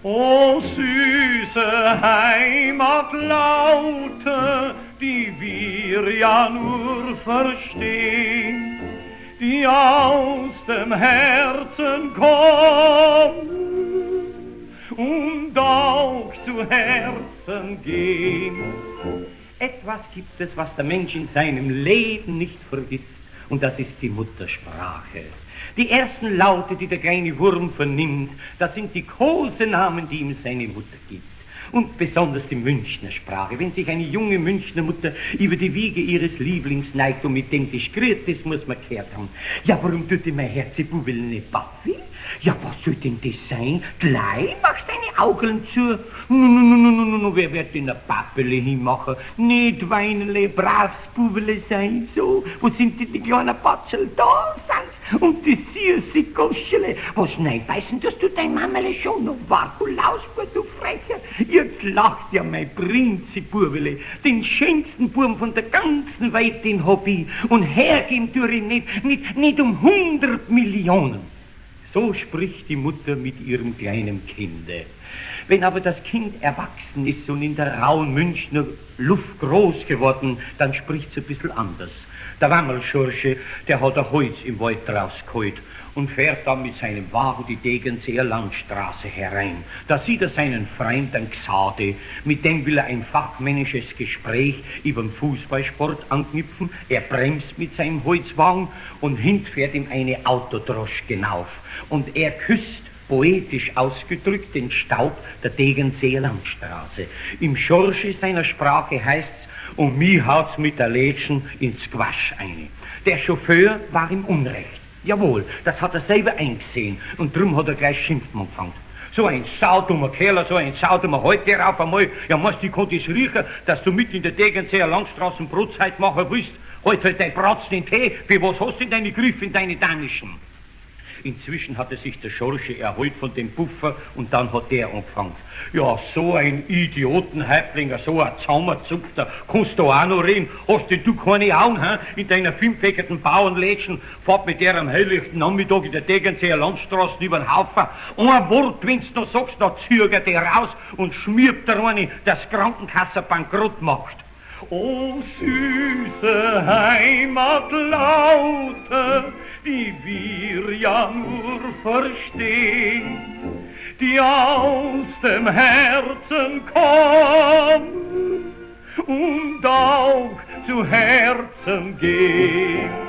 O süße Heimatlaute, die wir ja nur verstehen, die aus dem Herzen kommen und auch zu Herzen gehen. Etwas gibt es, was der Mensch in seinem Leben nicht vergisst, und das ist die Muttersprache. Die ersten Laute, die der kleine Wurm vernimmt, das sind die Kosenamen, die ihm seine Mutter gibt. Und besonders die Münchner Sprache. Wenn sich eine junge Münchner Mutter über die Wiege ihres Lieblings neigt und mit dem sich grüßt, das muss man gehört haben. Ja, warum tut mein Herzebubel nicht Baffi? Ja, was soll denn das sein? Gleich machst deine Augen zu. Wer wird denn ein Pappele hinmachen? Nicht Weinele, bravs Bubele sein, so. Wo sind denn die kleinen Patschel? Da sind's. Und die süße Goschele. Was neibeißen, dass du dein Mamele schon noch Warkulaus, du Frecher. Jetzt lacht ja mein Prinzipubele. Den schönsten Burm von der ganzen Welt, den hab ich. Und hergeben tue ich nicht um 100 Millionen. So spricht die Mutter mit ihrem kleinen Kinde. Wenn aber das Kind erwachsen ist und in der rauen Münchner Luft groß geworden, dann spricht es ein bisschen anders. Der Wammelschursche, der hat ein Holz im Wald rausgeholt und fährt dann mit seinem Wagen die Degernseer Landstraße herein. Da sieht er seinen Freund, den Xade, mit dem will er ein fachmännisches Gespräch über den Fußballsport anknüpfen. Er bremst mit seinem Holzwagen und hint fährt ihm eine Autodroschke hinauf. Und er küsst, poetisch ausgedrückt, den Staub der Degernseer Landstraße. Im Schorsche seiner Sprache heißt's, und mich haut's mit der Lädchen ins Quasch ein. Der Chauffeur war im Unrecht. Jawohl, das hat er selber eingesehen und drum hat er gleich Schimpfen angefangen. So ein saudummer Kerl, so ein saudummer heute auf einmal, ja meinst du, ich konnte es riechen, dass du mit in der Degernseer Landstraße Brotzeit machen willst? Heute fällt dein Bratz den Tee, für was hast du denn deine Griffe in deine Danischen? Inzwischen hatte sich der Schorsche erholt von dem Puffer und dann hat der angefangen. Ja, so ein Idiotenhäuptling, so ein Zaumerzupfter, kannst du auch noch reden? Hast denn du keine Augen, hä? In deiner fünfeckigen Bauernlädchen fährt mit der am helllichten Nachmittag in der Degernseer Landstraße über den Haufen. Ein Wort, wenn's noch sagst, da zögert der raus und schmirbt der eine, dass Krankenkasse bankrott macht. O süße Heimatlaute, die wir ja nur verstehen, die aus dem Herzen kommen und auch zu Herzen gehen.